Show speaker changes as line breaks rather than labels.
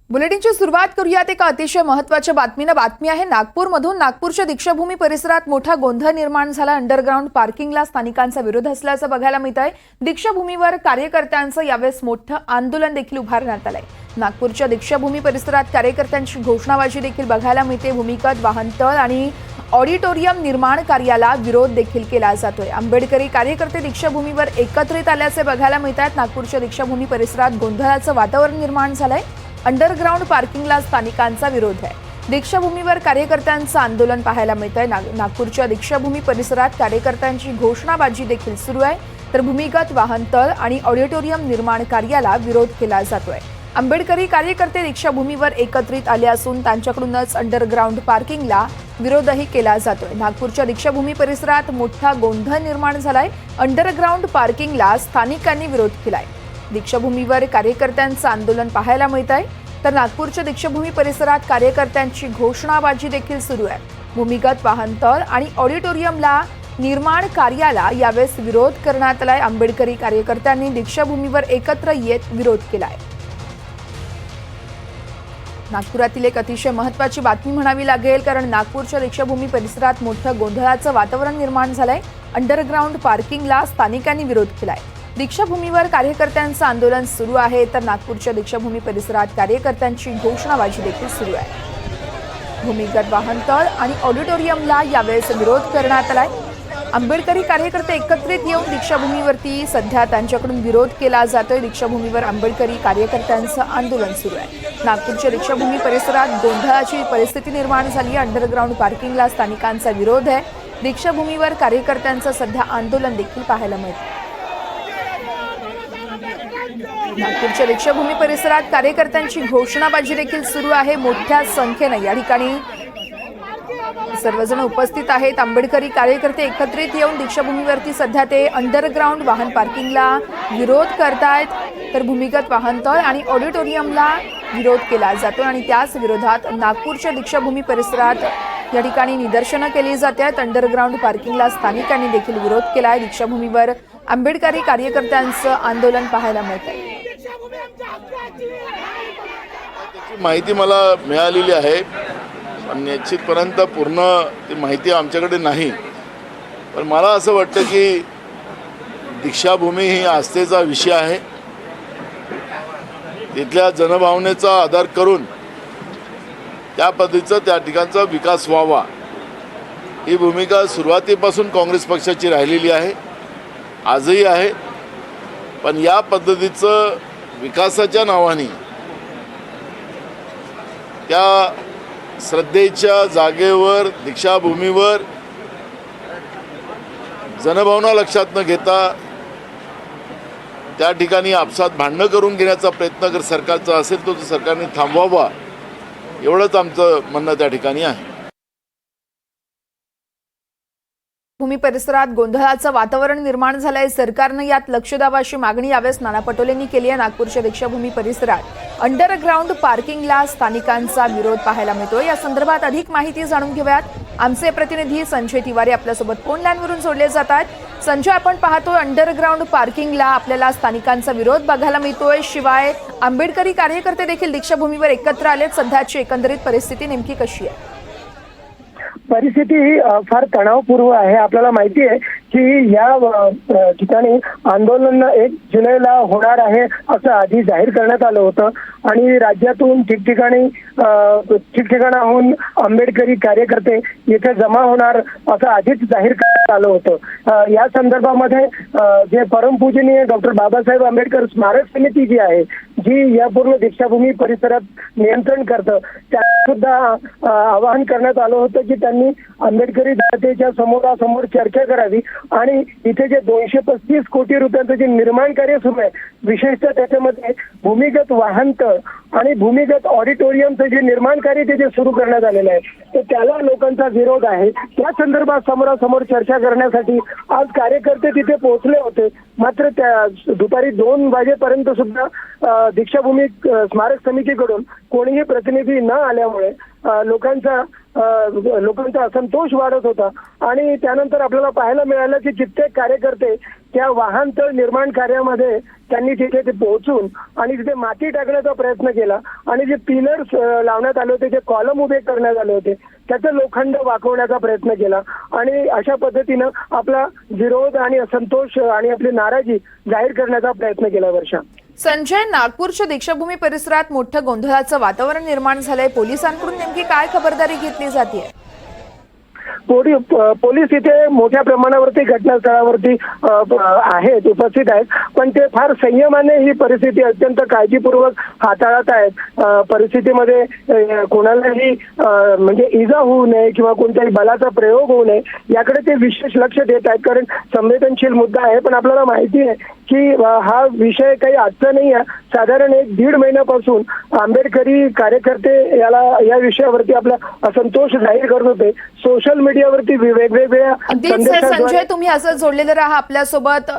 बुलेटिनची सुरुवात करूयात एका अतिशय महत्त्वाच्या बातमीने। बातमी आहे नागपूरमधून। नागपूरच्या दीक्षाभूमी परिसरात मोठा गोंधळ निर्माण झाला। अंडरग्राउंड पार्किंगला स्थानिकांचा विरोध असल्याचं बघायला मिळत आहे। दीक्षाभूमीवर कार्यकर्त्यांचं यावेळेस मोठं आंदोलन देखील उभारण्यात आलंय। नागपूरच्या दीक्षाभूमी परिसरात कार्यकर्त्यांची घोषणाबाजी देखील बघायला मिळते। भूमिगत वाहनतळ आणि ऑडिटोरियम निर्माण कार्याला विरोध देखील केला जातोय। आंबेडकरी कार्यकर्ते दीक्षाभूमीवर एकत्रित आल्याचे बघायला मिळत आहेत। नागपूरच्या दीक्षाभूमी परिसरात गोंधळाचं वातावरण निर्माण झालंय। अंडरग्राउंड पार्किंगला स्थानिकांचा विरोध आहे। दीक्षाभूमीवर कार्यकर्त्यांचं आंदोलन पाहायला मिळतंय। नागपूरच्या दीक्षाभूमी परिसरात कार्यकर्त्यांची घोषणाबाजी देखील सुरू आहे, तर भूमिगत वाहनतळ आणि ऑडिटोरियम निर्माण कार्याला विरोध केला जातोय। आंबेडकरी कार्यकर्ते दीक्षाभूमीवर एकत्रित आले असून त्यांच्याकडूनच अंडरग्राउंड पार्किंगला विरोधही केला जातोय। नागपूरच्या दीक्षाभूमी परिसरात मोठा गोंधळ निर्माण झालाय। अंडरग्राउंड पार्किंगला स्थानिकांनी विरोध केलाय। दीक्षाभूमीवर कार्यकर्त्यांचं आंदोलन पाहायला मिळत आहे, तर नागपूरच्या दीक्षाभूमी परिसरात कार्यकर्त्यांची घोषणाबाजी देखील सुरू आहे। भूमिगत वाहनतळ आणि ऑडिटोरियमला निर्माण कार्याला यावेळेस विरोध करण्यात आलाय। आंबेडकरी कार्यकर्त्यांनी दीक्षाभूमीवर एकत्र येत विरोध केलाय। नागपुरातील एक अतिशय महत्त्वाची बातमी म्हणावी लागेल, कारण नागपूरच्या दीक्षाभूमी परिसरात मोठं गोंधळाचं वातावरण निर्माण झालंय। अंडरग्राउंड पार्किंगला स्थानिकांनी विरोध केलाय। दीक्षाभूमीवर कार्यकर्त्यांचं आंदोलन सुरू आहे, तर नागपूरच्या दीक्षाभूमी परिसरात कार्यकर्त्यांची घोषणाबाजी देखील सुरू आहे। भूमिगत वाहनतळ आणि ऑडिटोरियमला यावेळेस विरोध करण्यात आलाय। आंबेडकरी कार्यकर्ते एकत्रित येऊन दीक्षाभूमीवरती सध्या त्यांच्याकडून विरोध केला जातोय। दीक्षाभूमीवर आंबेडकरी कार्यकर्त्यांचं आंदोलन सुरू आहे। नागपूरच्या दीक्षाभूमी परिसरात गोंधळाची परिस्थिती निर्माण झाली। अंडरग्राउंड पार्किंगला स्थानिकांचा विरोध आहे। दीक्षाभूमीवर कार्यकर्त्यांचं सध्या आंदोलन देखील पाहायला मिळतं। नागपूरच्या दीक्षाभूमी परिसरात कार्यकर्त्यांची घोषणाबाजी देखील सुरू आहे। मोठ्या संख्येने या ठिकाणी सर्वजण उपस्थित आहेत। आंबेडकरी कार्यकर्ते एकत्रित येऊन दीक्षाभूमीवरती सध्या ते अंडरग्राउंड वाहन पार्किंगला विरोध करतायत, तर भूमिगत वाहनतळ आणि ऑडिटोरियमला विरोध केला जातो आणि त्याच विरोधात नागपूरच्या दीक्षाभूमी परिसरात या ठिकाणी निदर्शनं केली जात आहेत। अंडरग्राउंड पार्किंगला स्थानिकांनी देखील विरोध केला आहे। दीक्षाभूमीवर आंबेडकरी कार्यकर्त्यांचं आंदोलन पाहायला मिळतंय।
माहिती मला मिळालेली आहे, पण निश्चितपर्यंत पूर्ण ती माहिती आमच्याकडे नाही। पण मला असं वाटतं की दीक्षाभूमी ही आस्थेचा विषय आहे। तिथल्या जनभावनेचा आधार करून त्या पद्धतीचा त्या ठिकाणचा विकास व्हावा ही भूमिका सुरुवातीपासून काँग्रेस पक्षाची राहिलेली आहे, आजही आहे। पण या पद्धतीचं विकासाच्या नावाने त्या श्रद्धेच्या जागेवर दीक्षाभूमीवर जनभावना लक्षात न घेता त्या ठिकाणी आपसात भांडणं करून घेण्याचा प्रयत्न जर सरकारचा असेल तो सरकारने थांबवावा, एवढंच आमचं म्हणणं त्या ठिकाणी आहे।
भूमी परिसरात गोंधळाचं वातावरण निर्माण झालंय। सरकारनं यात लक्ष द्यावं अशी मागणी यावेळेस नाना पटोलेंनी केली आहे। नागपूरच्या दीक्षाभूमी परिसरात अंडरग्राउंड पार्किंगला स्थानिकांचा विरोध पाहायला मिळतोय। या संदर्भात अधिक माहिती जाणून घेऊयात। आमचे प्रतिनिधी संजय तिवारी आपल्यासोबत फोन लाईनवरून जोडले जात आहेत। संजय, आपण पाहतोय अंडरग्राउंड पार्किंगला आपल्याला स्थानिकांचा विरोध बघायला मिळतोय, शिवाय आंबेडकरी कार्यकर्ते देखील दीक्षाभूमीवर एकत्र आलेत। सध्याची एकंदरीत परिस्थिती नेमकी कशी आहे?
परिस्थिती ही फार तणावपूर्व आहे। आपल्याला माहिती आहे की या ठिकाणी आंदोलन 1 जुलैला होणार आहे असं आधी जाहीर करण्यात आलं होतं आणि राज्यातून ठिकठिकाणाहून आंबेडकरी कार्यकर्ते येथे जमा होणार असं आधीच जाहीर करण्यात आलं होतं। या संदर्भामध्ये जे परमपूजनीय डॉक्टर बाबासाहेब आंबेडकर स्मारक समिती जी आहे, जी या पूर्ण दीक्षाभूमी परिसरात नियंत्रण करतं, त्यांना सुद्धा आवाहन करण्यात आलं होतं की त्यांनी आंबेडकरी जनतेच्या समोरासमोर चर्चा करावी आणि इथे जे 235 कोटी रुपयांचं जे निर्माण कार्य सुरू आहे, विशेषतः त्याच्यामध्ये भूमिगत वाहनतळ आणि भूमिगत ऑडिटोरियमचं जे निर्माण कार्य ते जे सुरू करण्यात आलेलं आहे, तर त्याला लोकांचा विरोध आहे। त्या संदर्भात समोरासमोर चर्चा करण्यासाठी आज कार्यकर्ते तिथे पोहोचले होते, मात्र त्या दुपारी 2 वाजेपर्यंत सुद्धा दीक्षाभूमी स्मारक समितीकडून कोणीही प्रतिनिधी न आल्यामुळे लोकांचा असंतोष वाढत होता आणि त्यानंतर आपल्याला पाहायला मिळालं की कित्येक कार्यकर्ते त्या वाहनतळ निर्माण कार्यामध्ये त्यांनी तिथे ते पोहोचून आणि तिथे माती टाकण्याचा प्रयत्न केला आणि जे पिलर्स लावण्यात आले होते, जे कॉलम उभे करण्यात आले होते, त्याचं लोखंड वाकवण्याचा प्रयत्न केला आणि अशा पद्धतीनं आपला विरोध आणि असंतोष आणि आपली नाराजी जाहीर करण्याचा प्रयत्न केला. वर्षा,
संजय, नागपूरच्या दीक्षाभूमी परिसरात मोठं गोंधळाचं वातावरण निर्माण झालंय. पोलिसांकडून नेमकी काय खबरदारी घेतली जाते?
पोलीस इथे मोठ्या प्रमाणावरती घटनास्थळावरती आहेत, उपस्थित आहेत, पण ते फार संयमाने ही परिस्थिती अत्यंत काळजीपूर्वक हाताळत आहेत. परिस्थितीमध्ये कोणालाही म्हणजे इजा होऊ नये किंवा कोणत्याही बलाचा प्रयोग होऊ नये याकडे ते विशेष लक्ष देत आहेत, कारण संवेदनशील मुद्दा आहे. पण आपल्याला माहिती आहे की हा विषय काही आजचा नाही आहे. साधारण 1-1.5 महिन्यापासून आंबेडकरी कार्यकर्ते या विषयावरती आपला असंतोष जाहीर करत होते. सोशल मीडियावरती वेगवेगळ्या
अगदीच संजय, तुम्ही असं जोडलेलं राहा आपल्यासोबत.